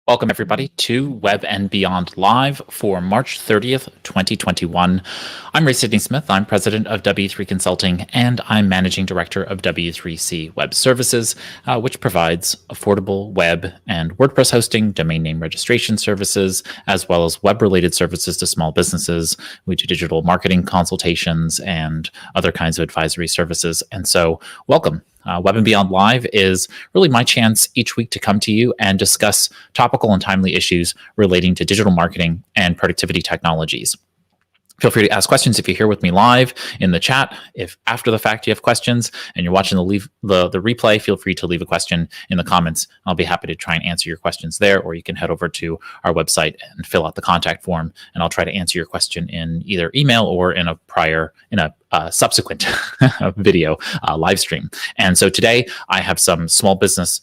Welcome, everybody, to Web and Beyond Live for March 30th, 2021. I'm Ray Sidney Smith. I'm president of W3 Consulting, and I'm managing director of W3C Web Services, which provides affordable web and WordPress hosting, domain name registration services, as well as web-related services to small businesses. We do digital marketing consultations and other kinds of advisory services. And so, welcome. Web and Beyond Live is really my chance each week to come to you and discuss topical and timely issues relating to digital marketing and productivity technologies. Feel free to ask questions if you're here with me live in the chat. If after the fact you have questions and you're watching the replay, feel free to leave a question in the comments. I'll be happy to try and answer your questions there, or you can head over to our website and fill out the contact form, and I'll try to answer your question in either email or in a subsequent video live stream. And so today I have some small business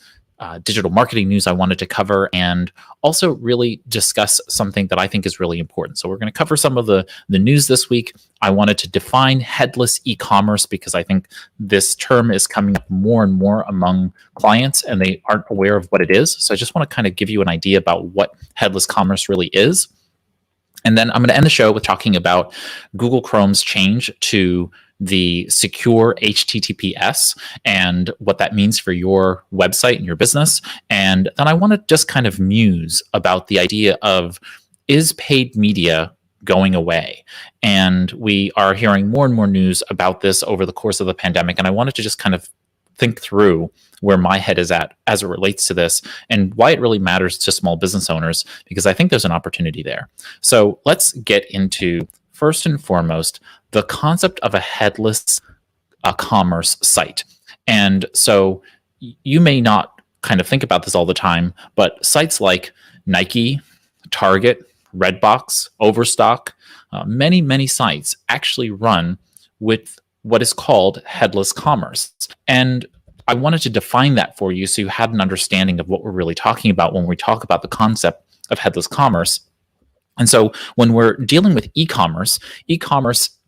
digital marketing news I wanted to cover, and also really discuss something that I think is really important. So we're going to cover some of the news this week. I wanted to define headless e-commerce because I think this term is coming up more and more among clients and they aren't aware of what it is. So I just want to kind of give you an idea about what headless commerce really is. And then I'm going to end the show with talking about Google Chrome's change to the secure HTTPS and what that means for your website and your business. And then I want to just kind of muse about the idea of, is paid media going away? And we are hearing more and more news about this over the course of the pandemic. And I wanted to just kind of think through where my head is at as it relates to this and why it really matters to small business owners, because I think there's an opportunity there. So let's get into, first and foremost, the concept of a headless commerce site. And so you may not kind of think about this all the time, but sites like Nike, Target, Redbox, Overstock, many sites actually run with what is called headless commerce. And I wanted to define that for you so you had an understanding of what we're really talking about when we talk about the concept of headless commerce. And so when we're dealing with e-commerce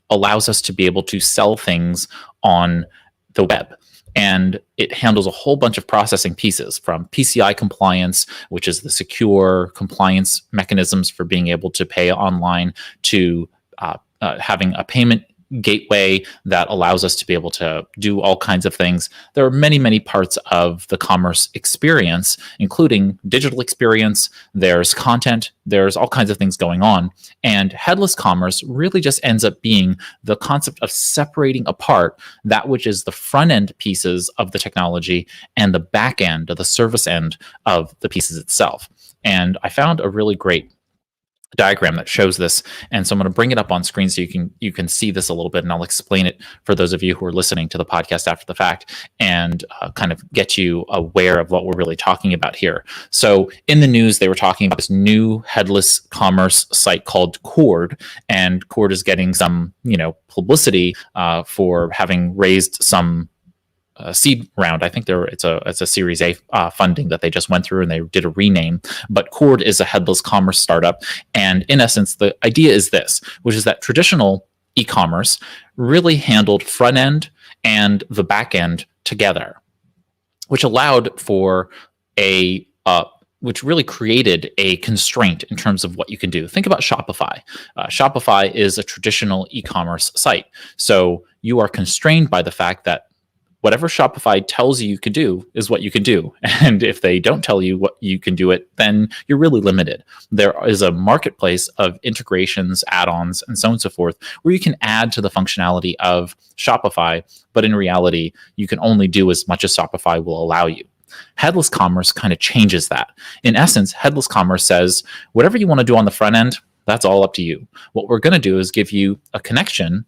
allows us to be able to sell things on the web. And it handles a whole bunch of processing pieces, from PCI compliance, which is the secure compliance mechanisms for being able to pay online, to having a payment gateway that allows us to be able to do all kinds of things. There are many parts of the commerce experience, including digital experience. There's content. There's all kinds of things going on. And headless commerce really just ends up being the concept of separating apart that which is the front end pieces of the technology and the back end, or the service end of the pieces itself. And I found a really great diagram that shows this, and so I'm going to bring it up on screen so you can see this a little bit, and I'll explain it for those of you who are listening to the podcast after the fact, and kind of get you aware of what we're really talking about here. So in the news, they were talking about this new headless commerce site called Cord, and Cord is getting some publicity for having raised some seed round. I think it's a Series A funding that they just went through, and they did a rename. But Cord is a headless commerce startup, and in essence, the idea is this, which is that traditional e-commerce really handled front end and the back end together, which allowed for which really created a constraint in terms of what you can do. Think about Shopify. Shopify is a traditional e-commerce site, so you are constrained by the fact that whatever Shopify tells you can do is what you can do. And if they don't tell you what you can do it, then you're really limited. There is a marketplace of integrations, add-ons, and so on and so forth, where you can add to the functionality of Shopify, but in reality, you can only do as much as Shopify will allow you. Headless commerce kind of changes that. In essence, headless commerce says, whatever you want to do on the front end, that's all up to you. What we're going to do is give you a connection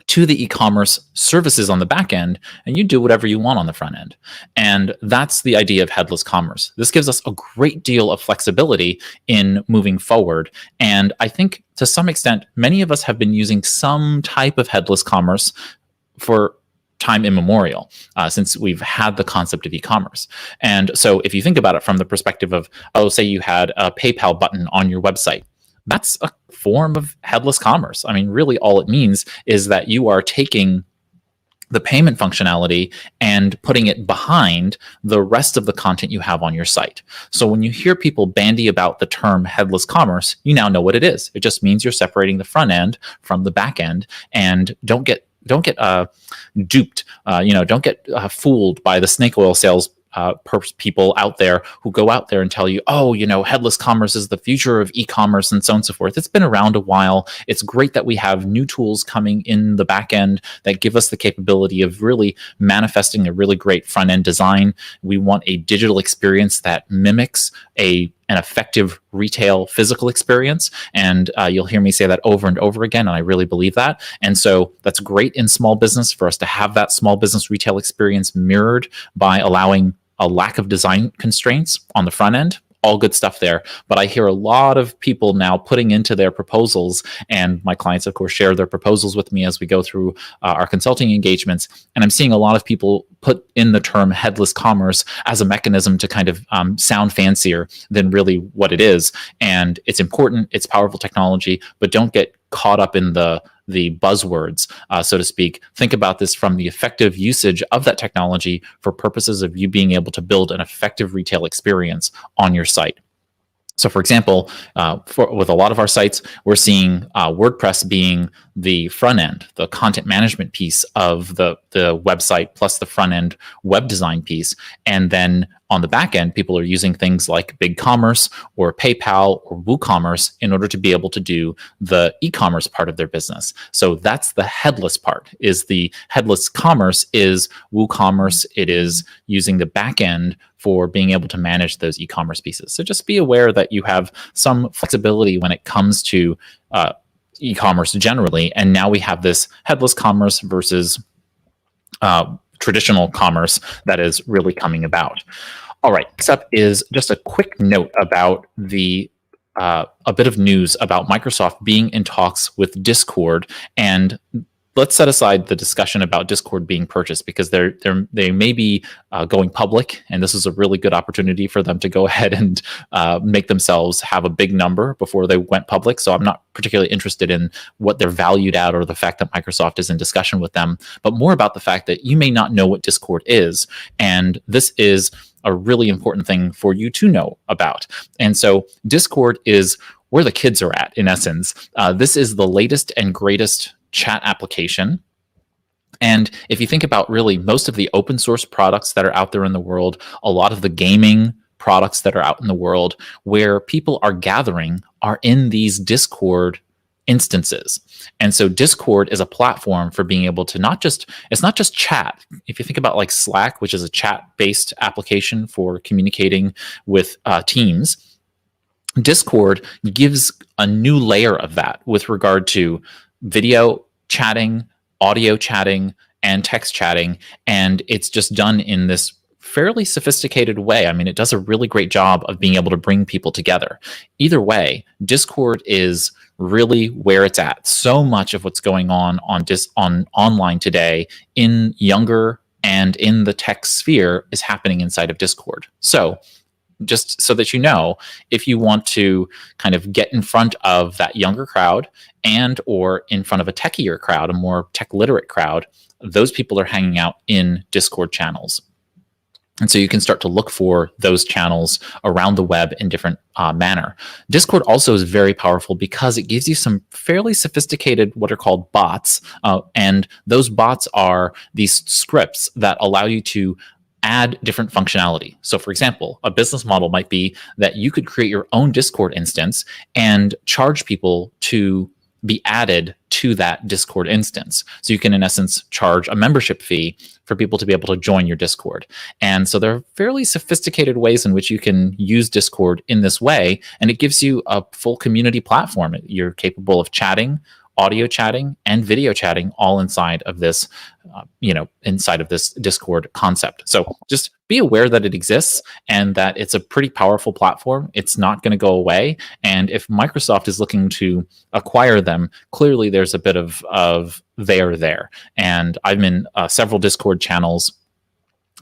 to the e-commerce services on the back end, and you do whatever you want on the front end. And that's the idea of headless commerce. This gives us a great deal of flexibility in moving forward. And I think to some extent, many of us have been using some type of headless commerce for time immemorial, since we've had the concept of e-commerce. And so if you think about it from the perspective of, say you had a PayPal button on your website, that's a form of headless commerce. I mean, really all it means is that you are taking the payment functionality and putting it behind the rest of the content you have on your site. So when you hear people bandy about the term headless commerce, you now know what it is. It just means you're separating the front end from the back end, and don't get duped. Don't get fooled by the snake oil sales people out there who go out there and tell you, oh, headless commerce is the future of e-commerce and so on and so forth. It's been around a while. It's great that we have new tools coming in the back end that give us the capability of really manifesting a really great front end design. We want a digital experience that mimics an effective retail physical experience. And you'll hear me say that over and over again, and I really believe that. And so that's great in small business for us to have that small business retail experience mirrored by allowing a lack of design constraints on the front end. All good stuff there. But I hear a lot of people now putting into their proposals, and my clients, of course, share their proposals with me as we go through our consulting engagements. And I'm seeing a lot of people put in the term headless commerce as a mechanism to kind of sound fancier than really what it is. And it's important, it's powerful technology, but don't get caught up in the buzzwords, so to speak. Think about this from the effective usage of that technology for purposes of you being able to build an effective retail experience on your site. So for example, with a lot of our sites, we're seeing WordPress being the front end, the content management piece of the website, plus the front end web design piece. And then on the back end, people are using things like BigCommerce or PayPal or WooCommerce in order to be able to do the e-commerce part of their business. So that's the headless part. Is the headless commerce is WooCommerce. It is using the back end for being able to manage those e-commerce pieces. So just be aware that you have some flexibility when it comes to e-commerce generally. And now we have this headless commerce versus traditional commerce that is really coming about. All right, next up is just a quick note about a bit of news about Microsoft being in talks with Discord. And let's set aside the discussion about Discord being purchased, because they may be going public, and this is a really good opportunity for them to go ahead and make themselves have a big number before they went public. So I'm not particularly interested in what they're valued at or the fact that Microsoft is in discussion with them, but more about the fact that you may not know what Discord is, and this is a really important thing for you to know about. And so Discord is where the kids are at, in essence. This is the latest and greatest chat application. And if you think about really most of the open source products that are out there in the world, a lot of the gaming products that are out in the world where people are gathering are in these Discord instances. And so Discord is a platform for being able to it's not just chat. If you think about like Slack, which is a chat-based application for communicating with teams, Discord gives a new layer of that with regard to video chatting, audio chatting, and text chatting. And it's just done in this fairly sophisticated way. I mean, it does a really great job of being able to bring people together. Either way, Discord is really where it's at. So much of what's going on online today in younger and in the tech sphere is happening inside of Discord. So just so that you know, if you want to kind of get in front of that younger crowd and or in front of a techier crowd, a more tech literate crowd, those people are hanging out in Discord channels. And so you can start to look for those channels around the web in different manner. Discord also is very powerful because it gives you some fairly sophisticated what are called bots. And those bots are these scripts that allow you to add different functionality. So for example, a business model might be that you could create your own Discord instance and charge people to be added to that Discord instance. So you can, in essence, charge a membership fee for people to be able to join your Discord. And so there are fairly sophisticated ways in which you can use Discord in this way, and it gives you a full community platform. You're capable of chatting, audio chatting, and video chatting all inside of this, inside of this Discord concept. So just be aware that it exists and that it's a pretty powerful platform. It's not going to go away. And if Microsoft is looking to acquire them, clearly there's a bit of there. And I'm in several Discord channels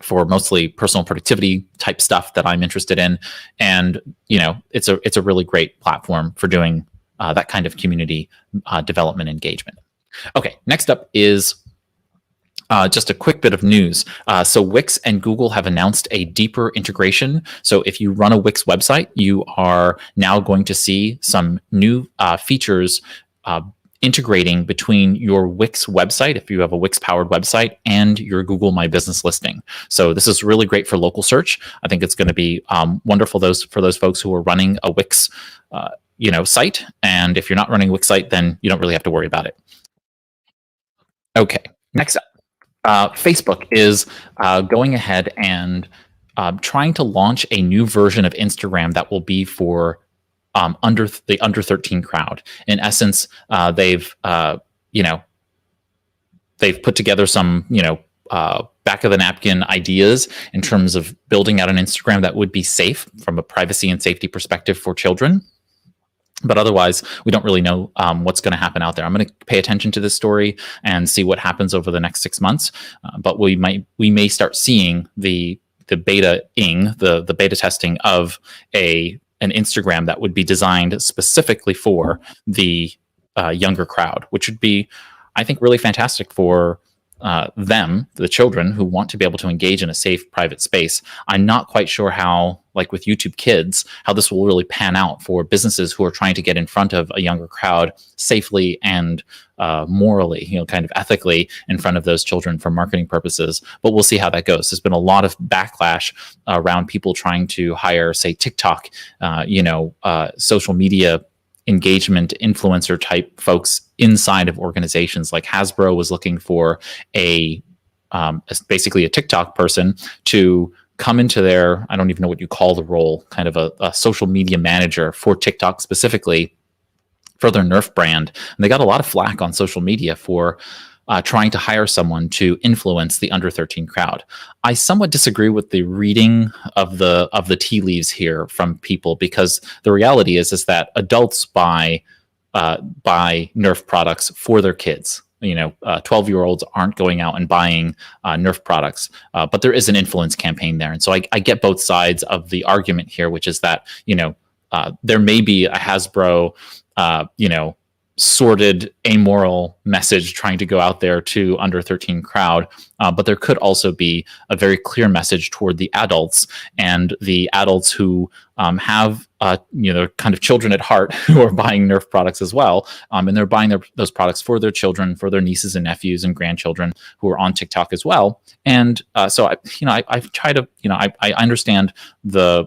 for mostly personal productivity type stuff that I'm interested in. And, it's a really great platform for doing that kind of community development engagement. Okay, next up is Just a quick bit of news. So Wix and Google have announced a deeper integration. So if you run a Wix website, you are now going to see some new features integrating between your Wix website, if you have a Wix-powered website, and your Google My Business listing. So this is really great for local search. I think it's going to be wonderful for those folks who are running a Wix site. And if you're not running a Wix site, then you don't really have to worry about it. Okay, next up. Facebook is going ahead and trying to launch a new version of Instagram that will be for under 13 crowd. In essence, they've put together some back of the napkin ideas in terms of building out an Instagram that would be safe from a privacy and safety perspective for children. But otherwise, we don't really know what's going to happen out there. I'm going to pay attention to this story and see what happens over the next 6 months. But we may start seeing the beta-ing, the beta testing of an Instagram that would be designed specifically for the younger crowd, which would be, I think, really fantastic for them, the children who want to be able to engage in a safe private space. I'm not quite sure how, like with YouTube Kids, how this will really pan out for businesses who are trying to get in front of a younger crowd safely and morally, kind of ethically in front of those children for marketing purposes. But we'll see how that goes. There's been a lot of backlash around people trying to hire, say, TikTok, social media engagement influencer type folks inside of organizations. Like Hasbro was looking for basically a TikTok person to come into their, I don't even know what you call the role, kind of a social media manager for TikTok specifically for their Nerf brand. And they got a lot of flack on social media for trying to hire someone to influence the under 13 crowd. I somewhat disagree with the reading of the tea leaves here from people, because the reality is that adults buy Nerf products for their kids. 12-year-olds aren't going out and buying Nerf products, but there is an influence campaign there. And so I get both sides of the argument here, which is that, there may be a Hasbro, sordid, amoral message trying to go out there to under 13 crowd, but there could also be a very clear message toward the adults, and the adults who have kind of children at heart who are buying Nerf products as well, and they're buying those products for their children, for their nieces and nephews and grandchildren who are on TikTok as well. And so I try to I understand the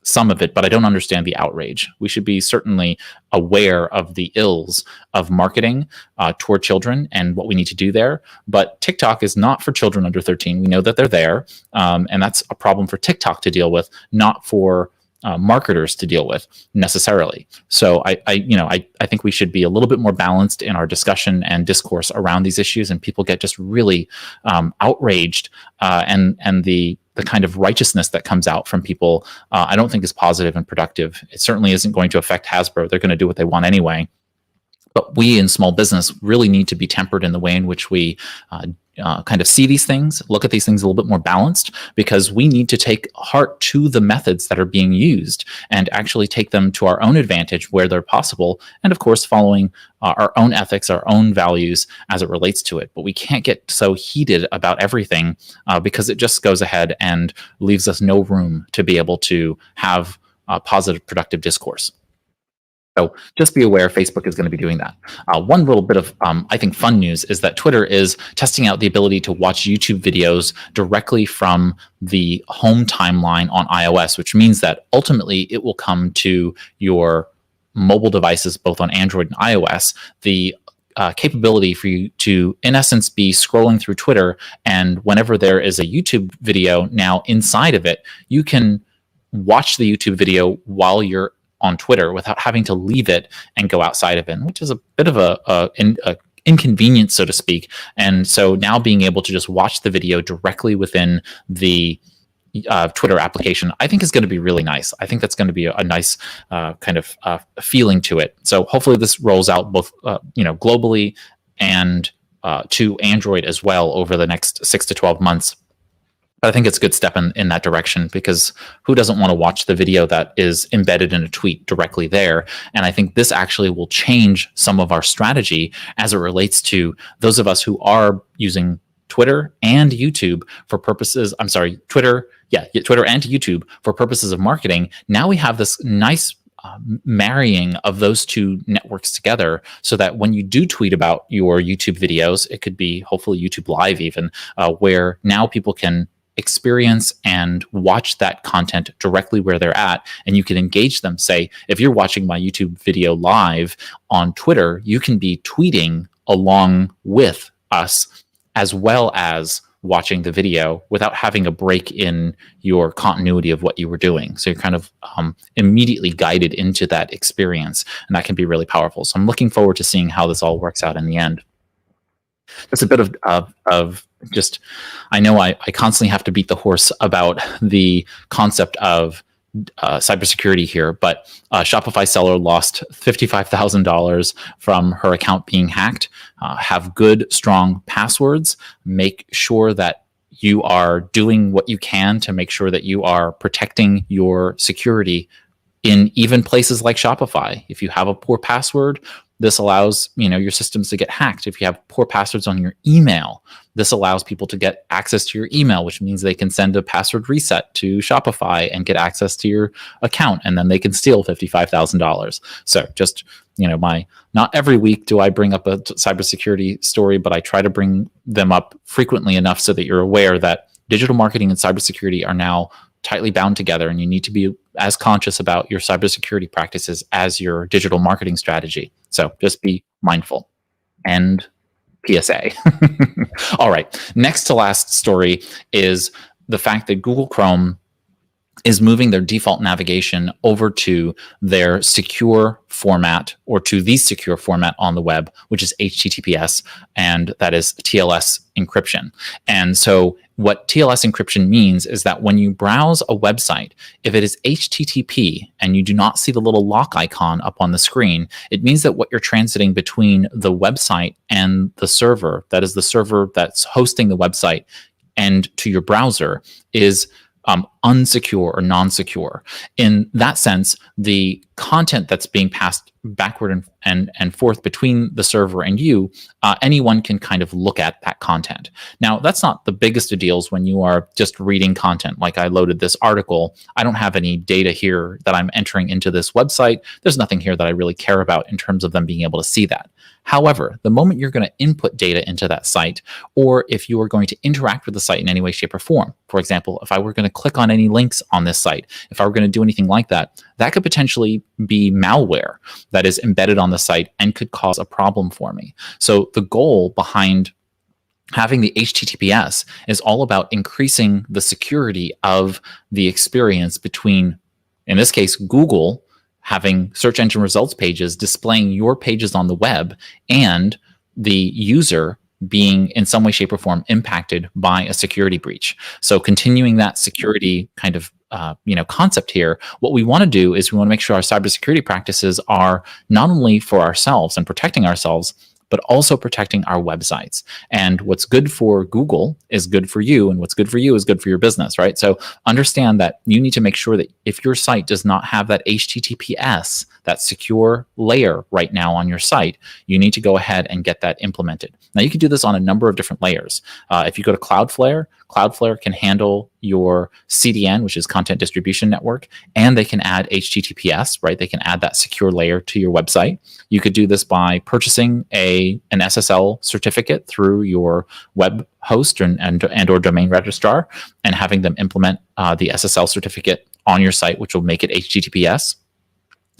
some of it, but I don't understand the outrage. We should be certainly aware of the ills of marketing toward children and what we need to do there. But TikTok is not for children under 13. We know that they're there, and that's a problem for TikTok to deal with, not for marketers to deal with necessarily. So I think we should be a little bit more balanced in our discussion and discourse around these issues, and people get just really outraged, and the kind of righteousness that comes out from people, I don't think is positive and productive. It certainly isn't going to affect Hasbro. They're going to do what they want anyway. But we in small business really need to be tempered in the way in which we kind of see these things, look at these things a little bit more balanced, because we need to take heart to the methods that are being used and actually take them to our own advantage where they're possible. And of course, following our own ethics, our own values as it relates to it. But we can't get so heated about everything because it just goes ahead and leaves us no room to be able to have positive, productive discourse. So just be aware Facebook is going to be doing that. One little bit of, I think, fun news is that Twitter is testing out the ability to watch YouTube videos directly from the home timeline on iOS, which means that ultimately it will come to your mobile devices, both on Android and iOS, the capability for you to, in essence, be scrolling through Twitter, and whenever there is a YouTube video now inside of it, you can watch the YouTube video while you're on Twitter without having to leave it and go outside of it, which is a bit of a inconvenience, so to speak. And so now being able to just watch the video directly within the Twitter application, I think is going to be really nice. I think that's going to be a nice kind of feeling to it. So hopefully this rolls out both globally and to Android as well over the next 6 to 12 months. But I think it's a good step in that direction, because who doesn't want to watch the video that is embedded in a tweet directly there? And I think this actually will change some of our strategy as it relates to those of us who are using Twitter and YouTube for purposes, Twitter and YouTube for purposes of marketing. Now we have this nice marrying of those two networks together, so that when you do tweet about your YouTube videos, it could be hopefully YouTube Live even, where now people can experience and watch that content directly where they're at, and you can engage them. Say, if you're watching my YouTube video live on Twitter, you can be tweeting along with us as well as watching the video without having a break in your continuity of what you were doing. So you're kind of immediately guided into that experience, and that can be really powerful. So I'm looking forward to seeing how this all works out in the end. Just a bit of just, I know I constantly have to beat the horse about the concept of cybersecurity here, but a Shopify seller lost $55,000 from her account being hacked. Have good, strong passwords. Make sure that you are doing what you can to make sure that you are protecting your security in even places like Shopify. If you have a poor password, this allows your systems to get hacked. If you have poor passwords on your email, this allows people to get access to your email, which means they can send a password reset to Shopify and get access to your account, and then they can steal $55,000. So just, not every week do I bring up a cybersecurity story, but I try to bring them up frequently enough so that you're aware that digital marketing and cybersecurity are now tightly bound together, and you need to be as conscious about your cybersecurity practices as your digital marketing strategy. So just be mindful. And PSA. All right. Next to last story is the fact that Google Chrome is moving their default navigation over to their secure format, or to the secure format on the web, which is HTTPS, and that is TLS encryption. And so what TLS encryption means is that when you browse a website, if it is HTTP and you do not see the little lock icon up on the screen, it means that what you're transiting between the website and the server, that is the server that's hosting the website, and to your browser, is unsecure or non-secure. In that sense, the content that's being passed backward and forth between the server and you, anyone can kind of look at that content. Now, that's not the biggest of deals when you are just reading content. Like, I loaded this article. I don't have any data here that I'm entering into this website. There's nothing here that I really care about in terms of them being able to see that. However, the moment you're going to input data into that site, or if you are going to interact with the site in any way, shape, or form, for example, if I were going to click on any links on this site, if I were going to do anything like that, that could potentially be malware that is embedded on the site and could cause a problem for me. So the goal behind having the HTTPS is all about increasing the security of the experience between, in this case, Google having search engine results pages displaying your pages on the web, and the user being in some way, shape, or form impacted by a security breach. So continuing that security kind of concept here, what we want to do is we want to make sure our cybersecurity practices are not only for ourselves and protecting ourselves, but also protecting our websites. And what's good for Google is good for you, and what's good for you is good for your business, right? So understand that you need to make sure that if your site does not have that HTTPS, that secure layer right now on your site, you need to go ahead and get that implemented. Now, you can do this on a number of different layers. If you go to Cloudflare, Cloudflare can handle your CDN, which is Content Distribution Network, and they can add HTTPS, right? They can add that secure layer to your website. You could do this by purchasing an SSL certificate through your web host and or domain registrar, and having them implement the SSL certificate on your site, which will make it HTTPS.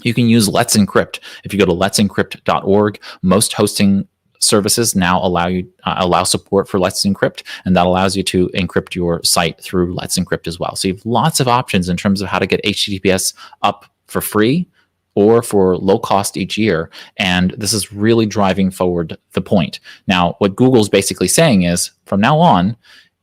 You can use Let's Encrypt. If you go to let'sencrypt.org, most hosting services now allow support for Let's Encrypt, and that allows you to encrypt your site through Let's Encrypt as well. So you have lots of options in terms of how to get HTTPS up for free or for low cost each year, and this is really driving forward the point. Now, what Google's basically saying is, from now on,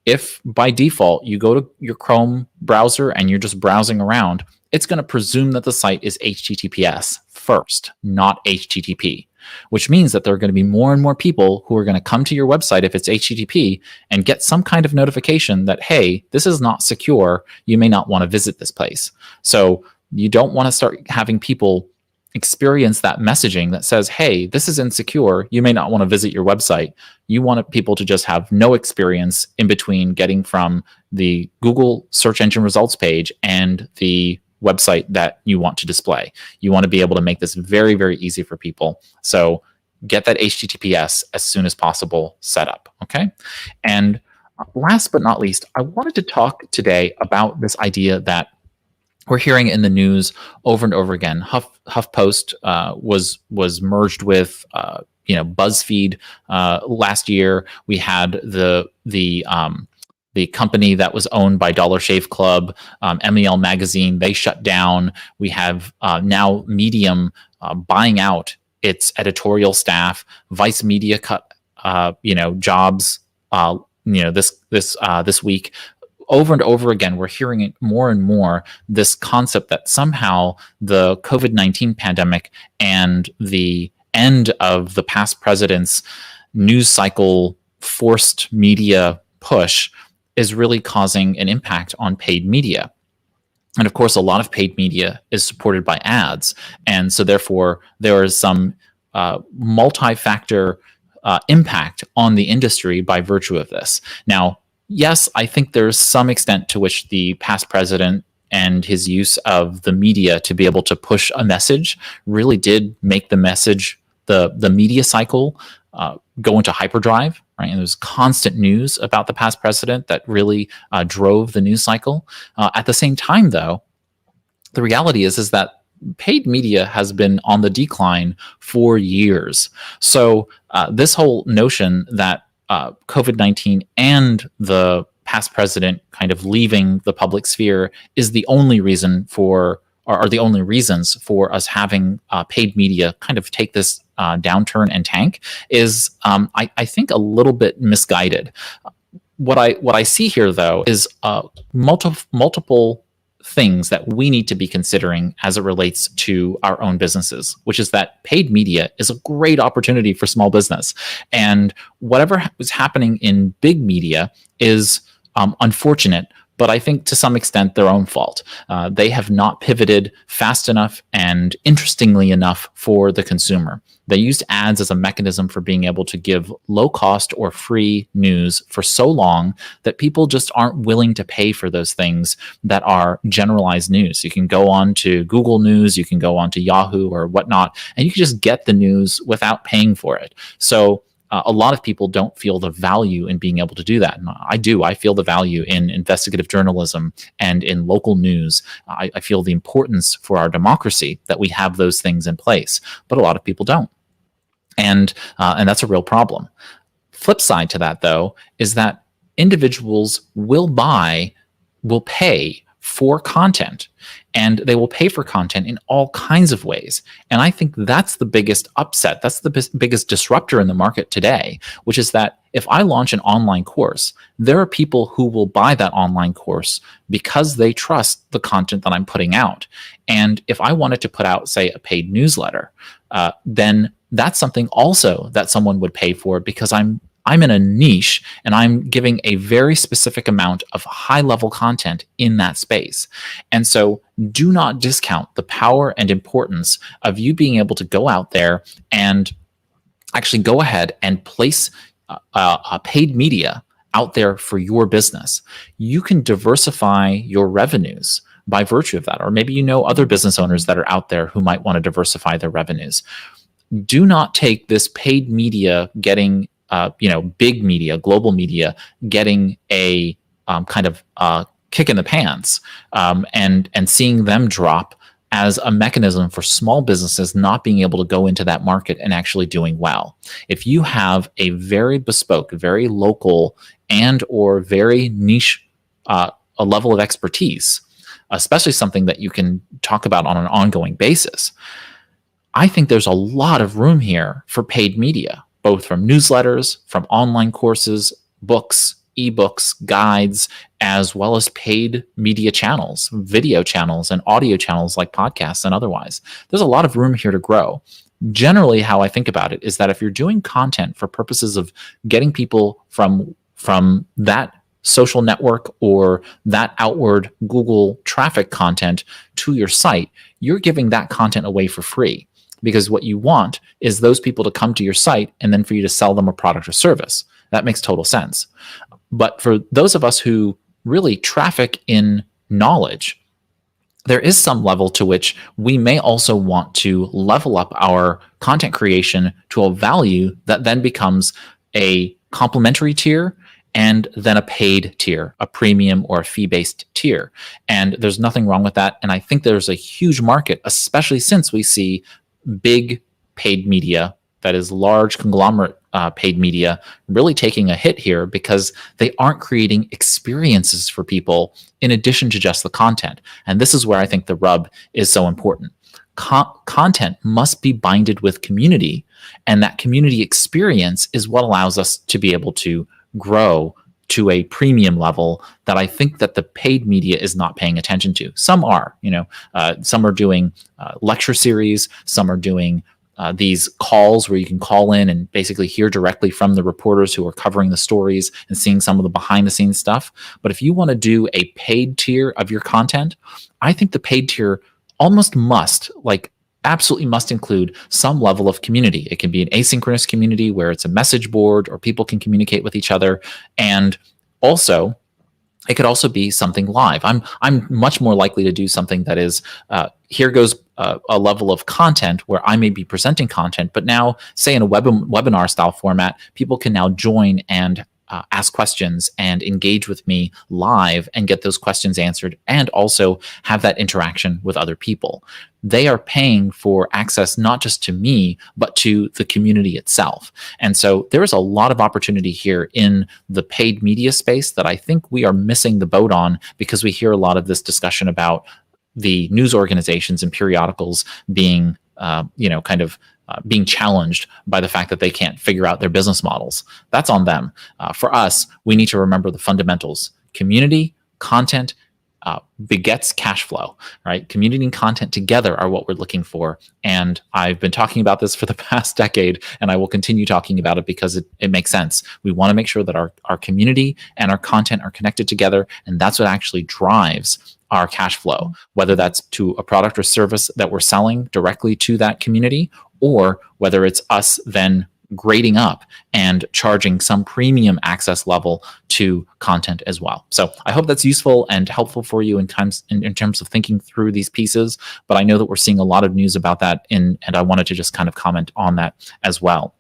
if by default you go to your Chrome browser and you're just browsing around, it's going to presume that the site is HTTPS first, not HTTP. which means that there are going to be more and more people who are going to come to your website if it's HTTP and get some kind of notification that, hey, this is not secure. You may not want to visit this place. So you don't want to start having people experience that messaging that says, hey, this is insecure. You may not want to visit your website. You want people to just have no experience in between getting from the Google search engine results page and the website that you want to display. You want to be able to make this very, very easy for people. So get that HTTPS as soon as possible set up, okay? And last but not least, I wanted to talk today about this idea that we're hearing in the news over and over again. HuffPost was merged with BuzzFeed last year. We had the company that was owned by Dollar Shave Club, MEL Magazine. They shut down. We have now Medium buying out its editorial staff. Vice Media cut jobs this week. Over and over again, we're hearing it more and more, this concept that somehow the COVID-19 pandemic and the end of the past president's news cycle forced media push is really causing an impact on paid media. And of course, a lot of paid media is supported by ads. And so therefore, there is some multi-factor impact on the industry by virtue of this. Now, yes, I think there's some extent to which the past president and his use of the media to be able to push a message really did make the message, the media cycle, go into hyperdrive, right? And there's constant news about the past president that really drove the news cycle. At the same time, though, the reality is that paid media has been on the decline for years. So this whole notion that COVID-19 and the past president kind of leaving the public sphere is the only reason for, or are the only reasons for us having paid media kind of take this downturn and tank is, I think, a little bit misguided. What I see here, though, is multiple things that we need to be considering as it relates to our own businesses, which is that paid media is a great opportunity for small business. And whatever was happening in big media is unfortunate, but I think to some extent their own fault. They have not pivoted fast enough and interestingly enough for the consumer. They used ads as a mechanism for being able to give low cost or free news for so long that people just aren't willing to pay for those things that are generalized news. You can go on to Google News, you can go on to Yahoo or whatnot, and you can just get the news without paying for it. So a lot of people don't feel the value in being able to do that. And I do. I feel the value in investigative journalism and in local news. I feel the importance for our democracy that we have those things in place, but a lot of people don't. And that's a real problem. Flip side to that, though, is that individuals will pay for content, and they will pay for content in all kinds of ways. And I think that's the biggest upset. That's the biggest disruptor in the market today, which is that if I launch an online course, there are people who will buy that online course because they trust the content that I'm putting out. And if I wanted to put out, say, a paid newsletter, then that's something also that someone would pay for because I'm in a niche and I'm giving a very specific amount of high-level content in that space. And so do not discount the power and importance of you being able to go out there and actually go ahead and place paid media out there for your business. You can diversify your revenues by virtue of that. Or maybe you know other business owners that are out there who might want to diversify their revenues. Do not take this paid media getting big media, global media, getting a kind of kick in the pants and seeing them drop as a mechanism for small businesses not being able to go into that market and actually doing well. If you have a very bespoke, very local, and or very niche a level of expertise, especially something that you can talk about on an ongoing basis, I think there's a lot of room here for paid media, both from newsletters, from online courses, books, ebooks, guides, as well as paid media channels, video channels, and audio channels like podcasts and otherwise. There's a lot of room here to grow. generally how I think about it is that if you're doing content for purposes of getting people from that social network or that outward Google traffic content to your site, you're giving that content away for free, because what you want is those people to come to your site and then for you to sell them a product or service. That makes total sense. But for those of us who really traffic in knowledge, there is some level to which we may also want to level up our content creation to a value that then becomes a complimentary tier and then a paid tier, a premium or a fee-based tier. And there's nothing wrong with that. And I think there's a huge market, especially since we see big paid media, that is large conglomerate paid media, really taking a hit here because they aren't creating experiences for people in addition to just the content. And this is where I think the rub is so important. Content must be binded with community, and that community experience is what allows us to be able to grow to a premium level that I think that the paid media is not paying attention to. Some are, some are doing lecture series, some are doing these calls where you can call in and basically hear directly from the reporters who are covering the stories and seeing some of the behind the scenes stuff. But if you want to do a paid tier of your content, I think the paid tier almost must, absolutely must include some level of community. It can be an asynchronous community where it's a message board or people can communicate with each other. And also, it could also be something live. I'm much more likely to do something that is, here goes a level of content where I may be presenting content, but now, say in a webinar style format, people can now join and ask questions and engage with me live and get those questions answered, and also have that interaction with other people. They are paying for access not just to me, but to the community itself. And so there is a lot of opportunity here in the paid media space that I think we are missing the boat on, because we hear a lot of this discussion about the news organizations and periodicals being, being challenged by the fact that they can't figure out their business models. That's on them. For us, we need to remember the fundamentals. Community, content, begets cash flow, right? Community and content together are what we're looking for. And I've been talking about this for the past decade, and I will continue talking about it because it makes sense. We want to make sure that our community and our content are connected together, and that's what actually drives our cash flow, whether that's to a product or service that we're selling directly to that community, or whether it's us then grading up and charging some premium access level to content as well. So I hope that's useful and helpful for you in terms of thinking through these pieces. But I know that we're seeing a lot of news about that, and I wanted to just kind of comment on that as well.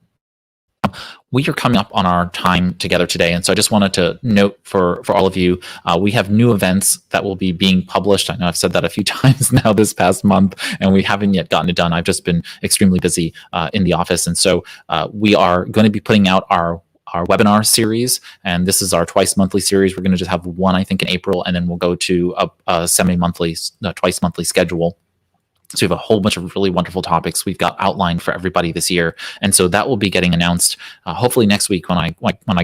We are coming up on our time together today, and so I just wanted to note for all of you, we have new events that will be being published. I know I've said that a few times now this past month, and we haven't yet gotten it done. I've just been extremely busy in the office, and so we are going to be putting out our webinar series, and this is our twice monthly series. We're going to just have one, I think, in April, and then we'll go to a semi-monthly, twice monthly schedule. So we have a whole bunch of really wonderful topics we've got outlined for everybody this year, and so that will be getting announced hopefully next week when I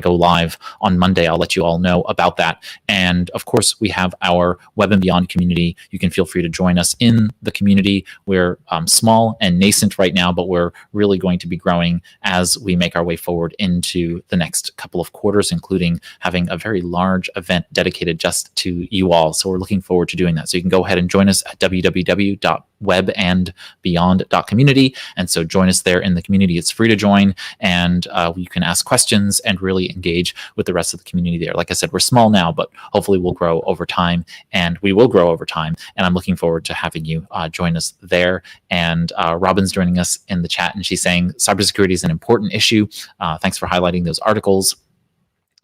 go live on Monday. I'll let you all know about that. And of course, we have our Web and Beyond community. You can feel free to join us in the community. We're small and nascent right now, but we're really going to be growing as we make our way forward into the next couple of quarters, including having a very large event dedicated just to you all. So we're looking forward to doing that. So you can go ahead and join us at www.webandbeyond.community. And so join us there in the community. It's free to join, and you can ask questions and really engage with the rest of the community there. Like I said, we're small now, but hopefully we'll grow over time, and we will grow over time. And I'm looking forward to having you join us there. And Robin's joining us in the chat, and she's saying cybersecurity is an important issue. Thanks for highlighting those articles.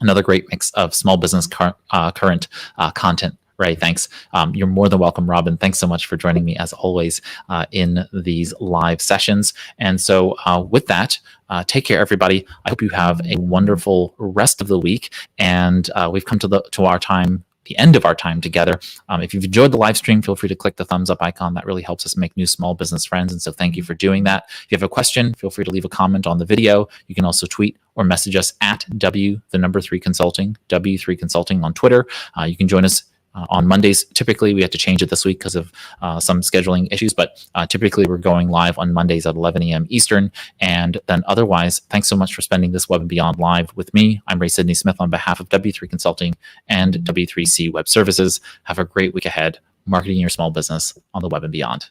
Another great mix of small business current content. Right, thanks. You're more than welcome, Robin. Thanks so much for joining me, as always, in these live sessions. And so with that, take care, everybody. I hope you have a wonderful rest of the week. And we've come to the end of our time together. If you've enjoyed the live stream, feel free to click the thumbs up icon. That really helps us make new small business friends. And so thank you for doing that. If you have a question, feel free to leave a comment on the video. You can also tweet or message us at W3Consulting, W3Consulting on Twitter. You can join us on Mondays. Typically, we had to change it this week because of some scheduling issues, but typically we're going live on Mondays at 11 a.m. Eastern. And then otherwise, thanks so much for spending this Web and Beyond live with me. I'm Ray Sidney Smith on behalf of W3 Consulting and W3C Web Services. Have a great week ahead, marketing your small business on the Web and Beyond.